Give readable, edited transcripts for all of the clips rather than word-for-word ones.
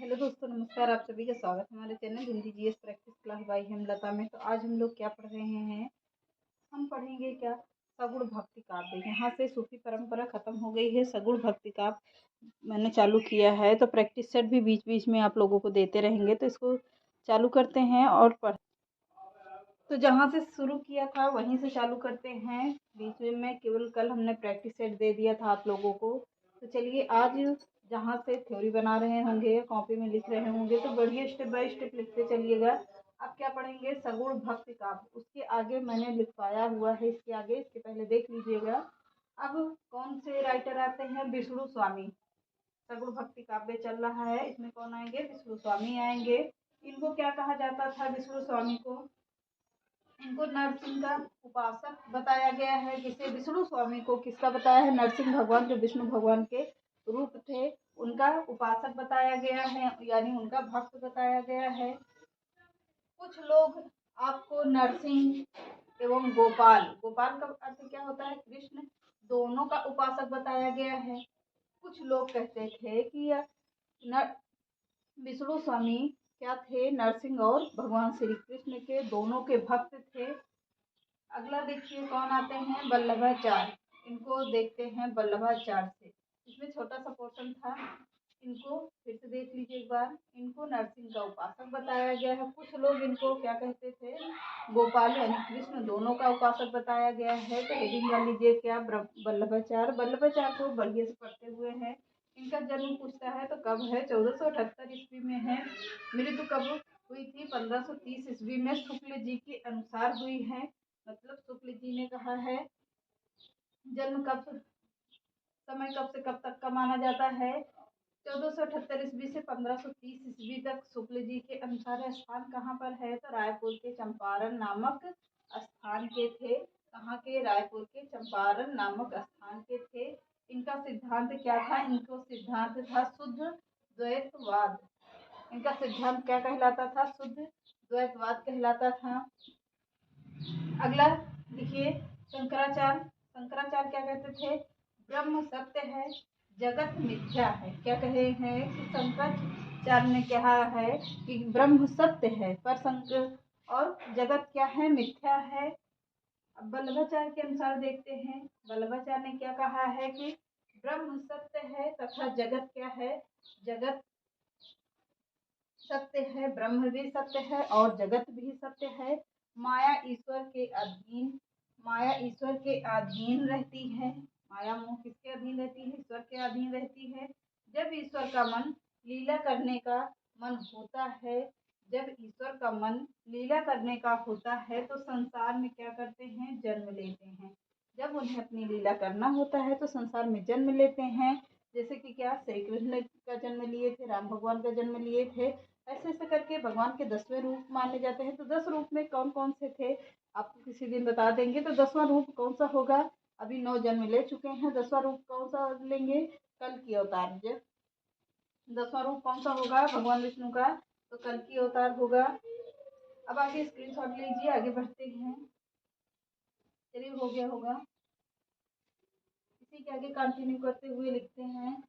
Hello दोस्तों, नमस्कार। आप सभी का स्वागत है हमारे channel Hindi GS practice class by Hemlata में। तो आज हम लोग क्या पढ़ रहे हैं? हम पढ़ेंगे क्या? सगुण भक्ति काव्य। यहाँ से सूफी परंपरा खत्म हो गई है। सगुण भक्ति काव्य मैंने चालू किया है, तो प्रैक्टिस सेट भी बीच बीच में आप लोगों को देते रहेंगे। तो इसको चालू करते हैं और पढ़ तो जहाँ से शुरू किया था वहीं से चालू करते हैं। बीच में केवल कल हमने प्रैक्टिस सेट दे दिया था आप लोगों को। तो चलिए, आज जहाँ से थ्योरी बना रहे होंगे, कॉपी में लिख रहे होंगे, तो बढ़िया स्टेप बाय स्टेप लिखते चलिएगा। अब क्या पढ़ेंगे? सगुण भक्ति काव्य। उसके आगे मैंने लिखवाया हुआ है, इसके आगे, इसके पहले देख लीजिएगा। अब कौन से राइटर आते हैं? विष्णु स्वामी। सगुण भक्ति काव्य चल रहा है, इसमें कौन आएंगे? विष्णु स्वामी आएंगे। इनको क्या कहा जाता था? विष्णु स्वामी को, इनको नरसिंह का उपासक बताया गया है। किसे? विष्णु स्वामी को किसका बताया है? नरसिंह भगवान, जो विष्णु भगवान के रूप थे, उनका उपासक बताया गया है, यानी उनका भक्त बताया गया है। कुछ लोग आपको नरसिंह एवं गोपाल, गोपाल का अर्थ क्या होता है? कृष्ण, दोनों का उपासक बताया गया है। कुछ लोग कहते थे कि विष्णु स्वामी क्या थे? नरसिंह और भगवान श्री कृष्ण के दोनों के भक्त थे। अगला देखिए कौन आते हैं? वल्लभाचार्य। इनको देखते हैं वल्लभाचार्य से। इसमें छोटा सा पोर्शन था, इनको फिर से देख लीजिए एक बार। इनको नरसिंह का उपासक बताया गया है। कुछ लोग इनको क्या कहते थे? गोपाल यानी कृष्ण दोनों का उपासक बताया गया है। तो हेडिंग कर लीजिए क्या? वल्लभाचार्य। वल्लभाचार्य को बढ़िया से पढ़ते हुए हैं। इनका जन्म पूछता है तो कब है? 1478 ईस्वी में है। मृत्यु कब हुई थी? 1530 ईस्वी में। शुक्ल जी के अनुसार हुई है। मतलब शुक्ल जी ने कहा है। जन्म कब, समय कब से कब तक का माना जाता है? 1478 ईस्वी से 1530 ईस्वी तक। शुक्ल जी के अनुसार स्थान कहाँ पर है? तो रायपुर के चंपारण नामक स्थान के थे। कहाँ के? रायपुर के चंपारण नामक स्थान के थे। इनका सिद्धांत क्या था? इनको सिद्धांत था शुद्ध द्वैतवाद। इनका सिद्धांत क्या कहलाता था? शुद्ध द्वैतवाद कहलाता था। अगला देखिए, शंकराचार्य। शंकराचार्य क्या कहते थे? ब्रह्म सत्य है, जगत मिथ्या है। क्या कहे हैं कि शंकराचार्य ने कहा है कि ब्रह्म सत्य है पर और जगत क्या है? मिथ्या है। अब वल्लभाचार्य के अनुसार देखते हैं। वल्लभाचार्य ने क्या कहा है कि ब्रह्म सत्य है तथा जगत क्या है? जगत सत्य है, ब्रह्म भी सत्य है और जगत भी सत्य है। माया ईश्वर के अधीन, माया ईश्वर के अधीन रहती है। माया मोह किसके अधीन रहती है? ईश्वर के अधीन रहती है। जब ईश्वर का मन लीला करने का मन होता है, जब ईश्वर का मन लीला करने का होता है तो संसार में क्या करते हैं? जन्म लेते हैं। जब उन्हें अपनी लीला करना होता है तो संसार में जन्म लेते हैं। जैसे कि क्या? श्री कृष्ण का जन्म लिए थे, राम भगवान का जन्म लिए थे। ऐसे ऐसे करके भगवान के 10वें रूप माने जाते हैं। तो 10 रूप में कौन कौन से थे आपको किसी दिन बता देंगे। तो 10वां रूप कौन सा होगा? अभी 9 जन्म ले चुके हैं। 10वां रूप कौन सा लेंगे? कल की अवतार। 10वां रूप कौन सा होगा भगवान विष्णु का? तो कल की अवतार होगा। अब आगे स्क्रीनशॉट लीजिए, आगे बढ़ते हैं। चलिए, हो गया होगा। इसी के आगे कंटिन्यू करते हुए लिखते हैं।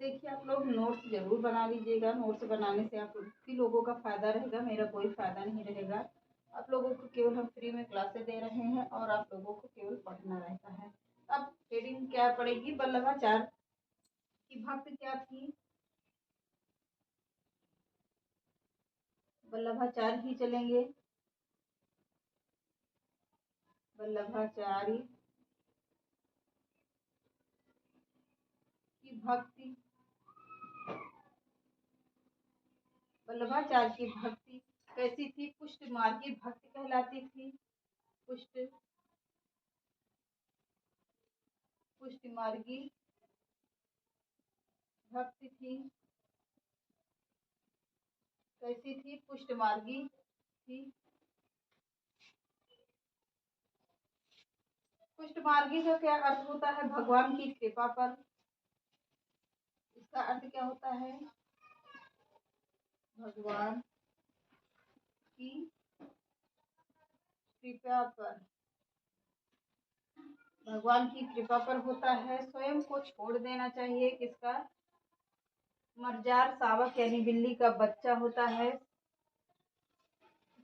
देखिए, आप लोग नोट्स जरूर बना लीजिएगा। नोट्स बनाने से आप ही लोगों का फायदा रहेगा, मेरा कोई फायदा नहीं रहेगा। आप लोगों को केवल हम फ्री में क्लासेस दे रहे हैं और आप लोगों को केवल पढ़ना रहता है। अब हेडिंग क्या पड़ेगी? वल्लभाचार्य की भक्त क्या थी? वल्लभाचार्य ही चलेंगे। वल्लभाचार्य की भक्ति, वल्लभाचार्य की भक्ति कैसी थी? पुष्ट मार्गी भक्ति कहलाती थी। पुष्ट मार्गी भक्ति थी। कैसी थी? पुष्ट मार्गी थी। पुष्ट मार्गी का क्या अर्थ होता है? भगवान की कृपा पर। इसका अर्थ क्या होता है? भगवान की कृपा पर, भगवान की कृपा पर होता है। स्वयं को छोड़ देना चाहिए। किसका? मर्जार शावक यानी बिल्ली का बच्चा होता है।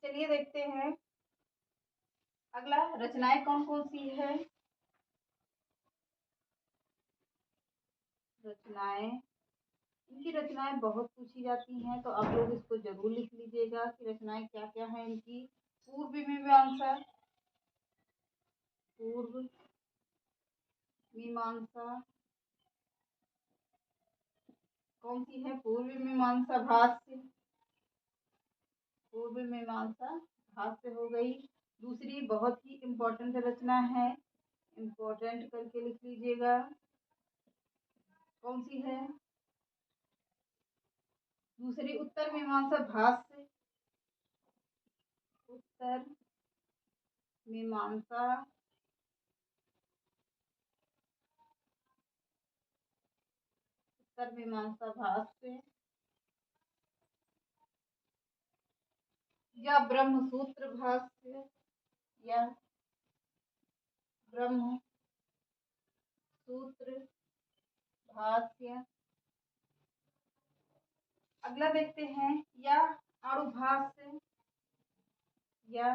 चलिए देखते हैं अगला, रचनाएं कौन कौन सी है। रचनाएं, इनकी रचनाएं बहुत पूछी जाती हैं, तो आप लोग इसको जरूर लिख लीजिएगा कि रचनाएं क्या क्या हैं इनकी। पूर्व मीमांसा, पूर्व मीमांसा कौन सी है? पूर्व मीमांसा भाष्य, पूर्व मीमांसा भाष्य हो गई। दूसरी बहुत ही इम्पोर्टेंट रचना है, इम्पोर्टेंट करके लिख लीजिएगा, कौन सी है? दूसरी उत्तर मीमांसा भाष्य, उत्तर मीमांसा, उत्तर मीमांसा भाष्य या ब्रह्म सूत्र भाष्य, या ब्रह्म सूत्र भाष्य। अगला देखते हैं, या अणुभाष्य, या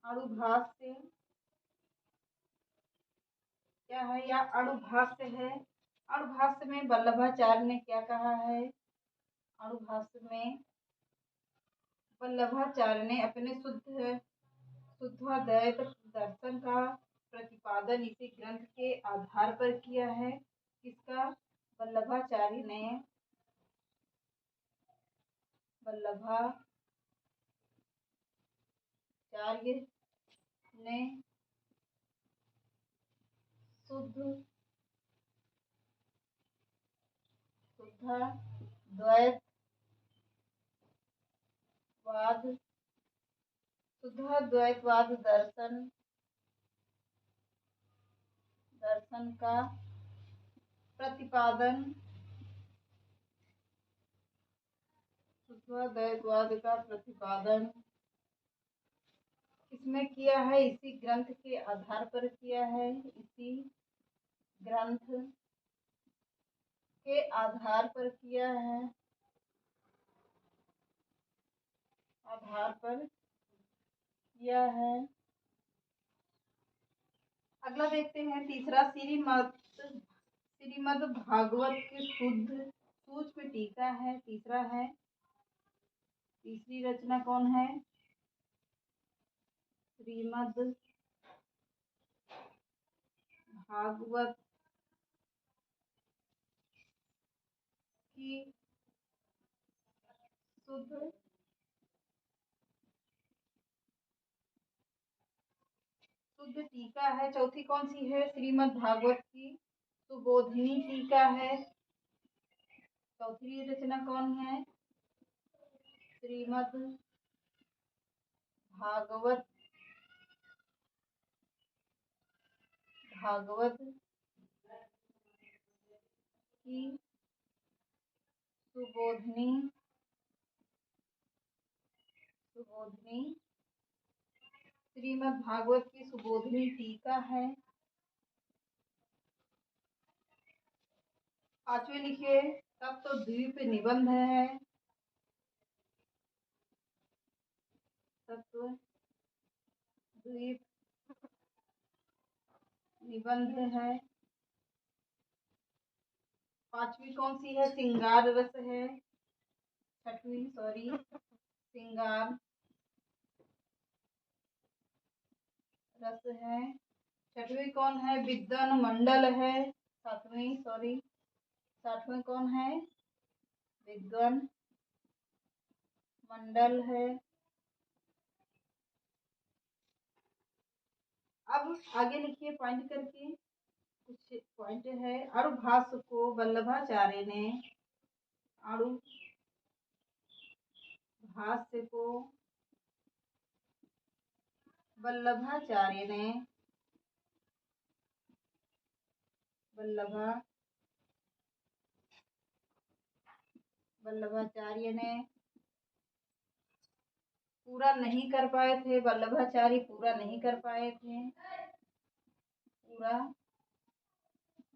अणुभाष्य क्या है? या अणुभाष्य है। अणुभाष्य में वल्लभाचार्य ने क्या कहा है? अणुभाष्य में वल्लभाचार्य ने अपने शुद्धाद्वैत दर्शन का प्रतिपादन इसी ग्रंथ के आधार पर किया है। किसका? वल्लभाचार्य ने, वल्लभाचार्य ने शुद्धाद्वैतवाद दर्शन का प्रतिपादन, शुद्धाद्वैतवाद का प्रतिपादन किसमें किया है? इसी ग्रंथ के आधार पर किया है। इसी ग्रंथ के आधार पर किया है, आधार पर किया है। अगला देखते हैं, तीसरा, श्रीमद् भागवत की शुद्ध सूक्ष्म टीका है। तीसरा है, तीसरी रचना कौन है? श्रीमद् भागवत की शुद्ध टीका है। चौथी कौन सी है? श्रीमद् भागवत की सुबोधिनी टीका है। चौथी रचना कौन है? श्रीमद् भागवत की सुबोधिनी श्रीमद् भागवत की सुबोधिनी टीका है। पांचवी लिखिए, तत्वद्वीप निबंध है। तत्वद्वीप निबंध है। पांचवी कौन सी है? श्रृंगार रस है। छठवीं, सॉरी, श्रृंगार रस है। छठवीं कौन है? विद्वान मंडल है। सातवीं, सॉरी, सातवें कौन है? विद्वान मंडल है। अब आगे लिखिए पॉइंट करके, कुछ पॉइंट है। अणुभाष्य को वल्लभाचार्य ने, अणुभाष्य को वल्लभाचार्य ने, वल्लभाचार्य ने पूरा नहीं कर पाए थे, वल्लभाचार्य पूरा नहीं कर पाए थे, पूरा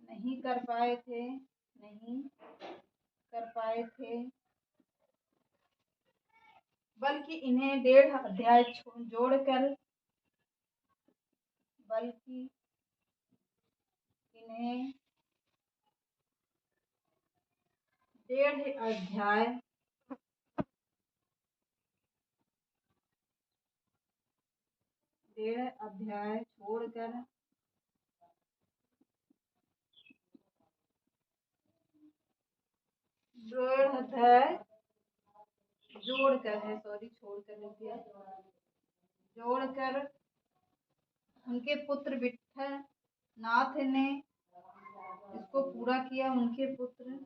नहीं कर पाए थे, नहीं कर पाए थे, बल्कि इन्हें 1.5 अध्याय जोड़कर, बल्कि इन्हें 1.5 अध्याय छोड़कर 1.5 अध्याय जोड़कर है, सॉरी छोड़कर लिख दिया, जोड़कर उनके पुत्र विठल नाथ ने इसको पूरा किया। उनके पुत्र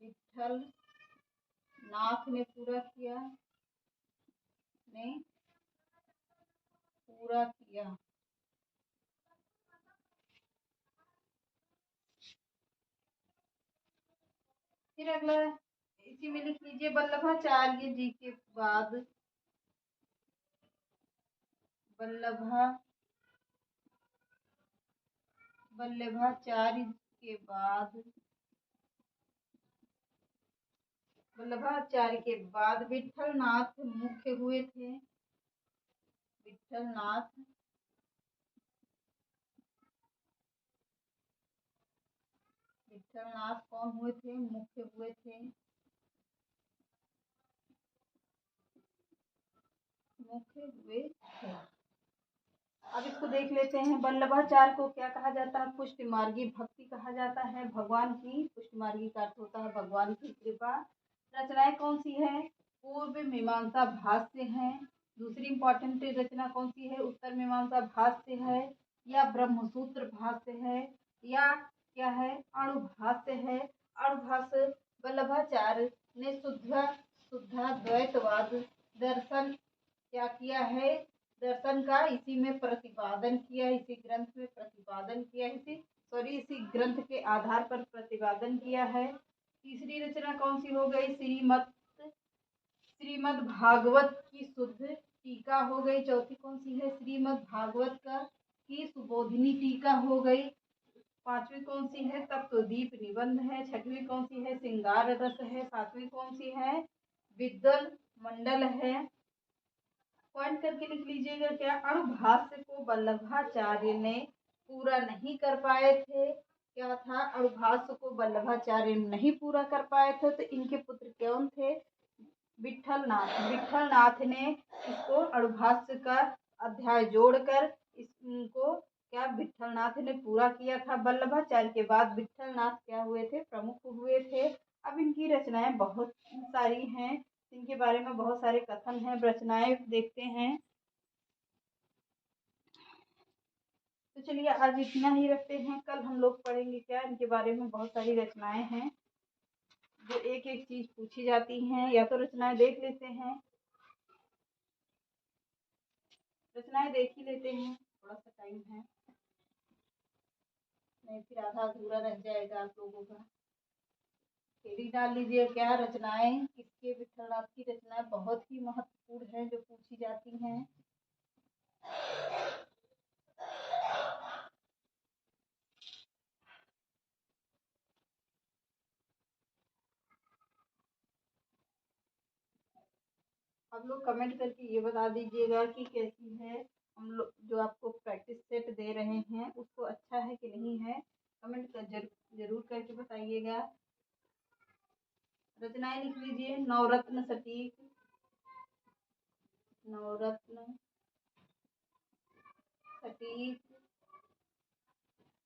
विठल नाथ ने पूरा किया, फिर अगला इसी में लिख लीजिए, वल्लभाचार्य जी के बाद वल्लभाचार्य के बाद विठल नाथ मुख्य हुए थे। विठल नाथ कौन हुए थे? मुख्य हुए थे। अब इसको देख लेते हैं। वल्लभाचार्य को क्या कहा जाता है? पुष्टिमार्गी भक्ति कहा जाता है। भगवान की पुष्टिमार्गी का अर्थ होता है भगवान की कृपा। रचनाएं कौन सी है? पूर्व मीमांसा भाष्य है। दूसरी इंपॉर्टेंट रचना कौन सी है? उत्तर मीमांसा भाष्य है, या ब्रह्मसूत्र भाष्य है, या क्या है? अणुभाष्य है। अणुभाष्य वल्लभाचार्य ने शुद्धाद्वैतवाद दर्शन क्या किया है? दर्शन का इसी में प्रतिपादन किया, इसी ग्रंथ में प्रतिपादन किया, इसी ग्रंथ के आधार पर प्रतिपादन किया है। तीसरी रचना कौन सी हो गई? श्रीमद् भागवत की शुद्ध टीका हो गई। चौथी कौन सी है? श्रीमद् भागवत की सुबोधिनी टीका हो गई। पांचवी कौन सी है? तत्वदीप निबंध है। छठवीं कौन सी है? श्रृंगार रस है। सातवीं कौन सी है? विद्वल मंडल है। पॉइंट करके लिख लीजिएगा। क्या अणुभाष्य को वल्लभाचार्य ने पूरा नहीं कर पाए थे? क्या था? अणुभाष्य को वल्लभाचार्य नहीं पूरा कर पाए थे। तो इनके पुत्र कौन थे? विठल नाथ ने इसको अणुभाष्य का अध्याय जोड़कर इसको क्या विठल नाथ ने पूरा किया था। वल्लभाचार्य के बाद विठल नाथ क्या हुए थे? प्रमुख हुए थे। अब इनकी रचनाएं बहुत सारी हैं, इनके बारे में बहुत सारे कथन हैं। रचनाएं देखते हैं। तो चलिए आज इतना ही रखते हैं। कल हम लोग पढ़ेंगे क्या, इनके बारे में बहुत सारी रचनाएं हैं जो एक एक चीज पूछी जाती हैं। या तो रचनाएं देख लेते हैं, रचनाएं देख ही लेते हैं, थोड़ा सा टाइम है, नहीं फिर आधा अधूरा रह जाएगा आप लोगों का। फेरी डाल लीजिए। क्या रचनाएं किसके? विठलनाथ की रचनाएं बहुत ही महत्वपूर्ण है जो पूछी जाती हैं। आप लोग कमेंट करके ये बता दीजिएगा कि कैसी है। हम लोग जो आपको प्रैक्टिस सेट दे रहे हैं उसको अच्छा है कि नहीं है, कमेंट कर जरूर करके बताइएगा। रचनाएं लिख लीजिए। नवरत्न सटीक,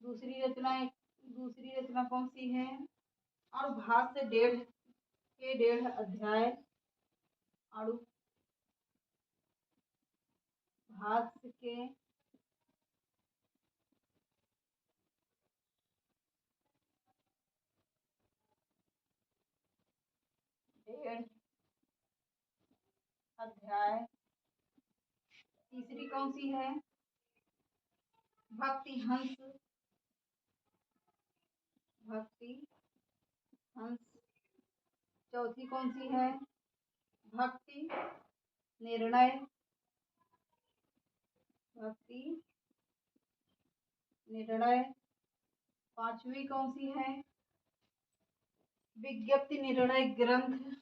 दूसरी रचना कौन सी है? और भाष्य 1.5 अध्याय, अणु भाष्य के 1.5 अध्याय। तीसरी कौन सी है? भक्ति हंस भक्ति हंस। चौथी कौन सी है? भक्ति निर्णय। भक्ति निर्णय। पांचवी कौन सी है? विज्ञप्ति निर्णय ग्रंथ।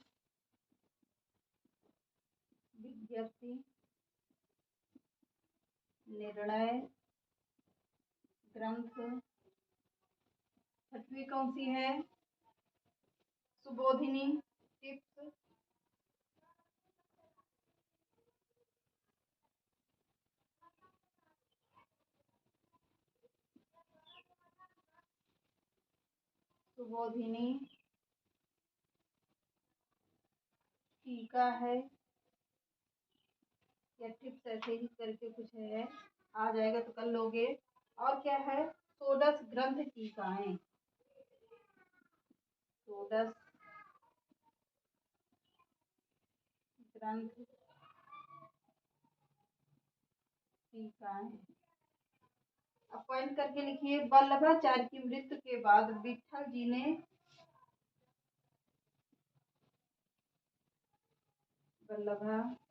विज्ञप्ति निर्णय ग्रंथ। छठवीं कौन सी है? सुबोधिनी टिप्स। सुबोधिनी टीका है या टिप्स, ऐसे ही करके कुछ है, आ जाएगा तो कर लोगे। और क्या है? षोडश ग्रंथ टीकाएं। षोडश ग्रंथ टीकाएं। अब पॉइंट करके लिखिए। वल्लभाचार्य की मृत्यु के बाद विट्ठल जी ने वल्लभाचार्य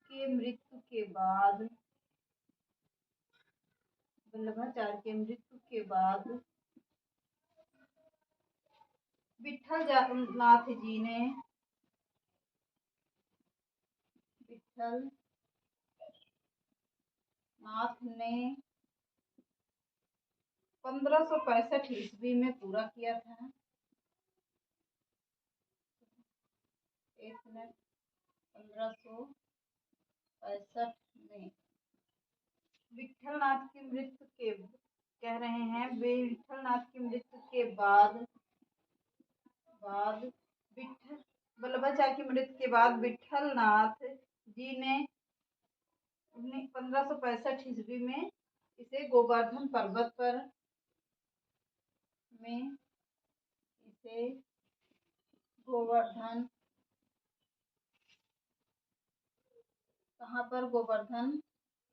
के मृत्यु के बाद विट्ठल नाथ जी ने 1565 ईस्वी में पूरा किया था। 1565 में विट्ठलनाथ की मृत्यु के कह रहे हैं। विट्ठलनाथ की मृत्यु के बाद वल्लभाचार्य की मृत्यु के बाद विट्ठलनाथ जी ने 1565 ईस्वी में इसे गोवर्धन पर्वत पर गोवर्धन कहाँ पर? गोवर्धन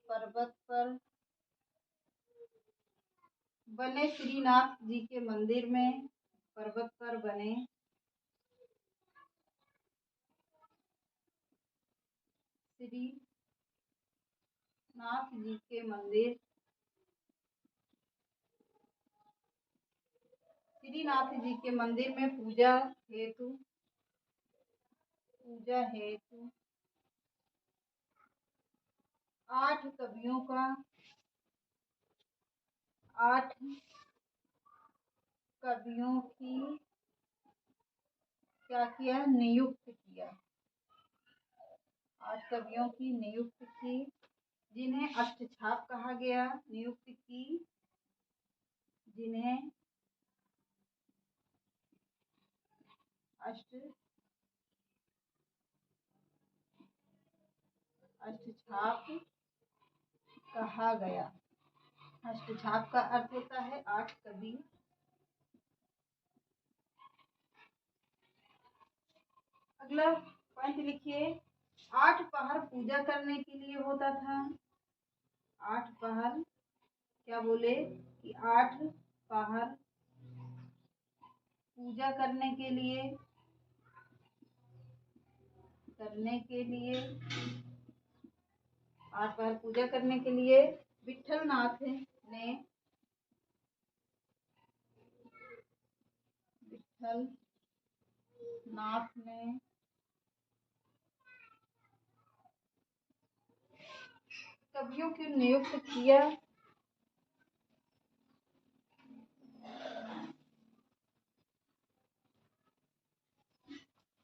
पर्वत पर बने श्रीनाथ जी के मंदिर में, पर्वत पर बने श्रीनाथ जी के मंदिर, श्रीनाथ जी के मंदिर में पूजा हेतु 8 कवियों की क्या किया? नियुक्त किया। 8 कवियों की नियुक्त की, जिन्हें अष्टछाप कहा गया। नियुक्त की जिन्हें अष्टछाप कहा गया। अष्टछाप का अर्थ होता है 8 कवि। अगला पॉइंट लिखिए। 8 पहर पूजा करने के लिए होता था। 8 पहर क्या बोले कि 8 पहर पूजा करने के लिए 8 पहर पूजा करने के लिए विट्ठलनाथ ने कवियों की नियुक्त किया।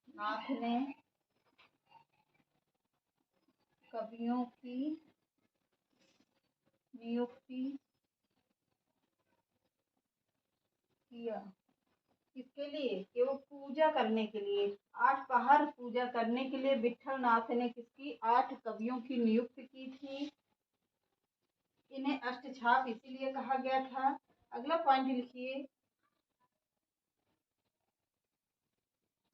नाथ ने कवियों की नियुक्ति किया। किसके लिए? कि वो पूजा करने के लिए, 8 पहर पूजा करने के लिए विट्ठलनाथ ने किसकी? 8 कवियों की नियुक्ति की थी। इन्हें अष्टछाप इसीलिए कहा गया था। अगला पॉइंट लिखिए।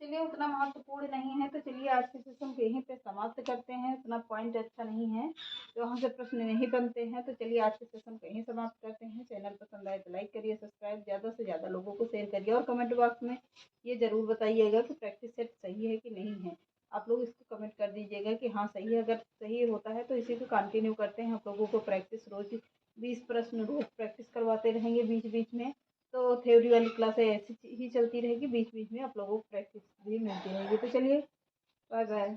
चलिए उतना महत्वपूर्ण नहीं है, तो चलिए आज के सेशन को यहीं पे समाप्त करते हैं। उतना पॉइंट अच्छा नहीं है तो वहाँ से प्रश्न नहीं बनते हैं, तो चलिए आज के सेशन को यहीं समाप्त करते हैं। चैनल पसंद आए तो लाइक करिए, सब्सक्राइब ज़्यादा से ज़्यादा लोगों को शेयर करिए और कमेंट बॉक्स में ये ज़रूर बताइएगा कि प्रैक्टिस सेट सही है कि नहीं है। आप लोग इसको कमेंट कर दीजिएगा कि हाँ सही है। अगर सही होता है तो इसी को कंटिन्यू करते हैं। आप लोगों को प्रैक्टिस रोज़ 20 प्रश्न रोज़ प्रैक्टिस करवाते रहेंगे बीच बीच में। तो थ्योरी वाली क्लासें ऐसी ही चलती रहेगी, बीच बीच में आप लोगों को प्रैक्टिस भी मिलती रहेगी। तो चलिए बाय बाय।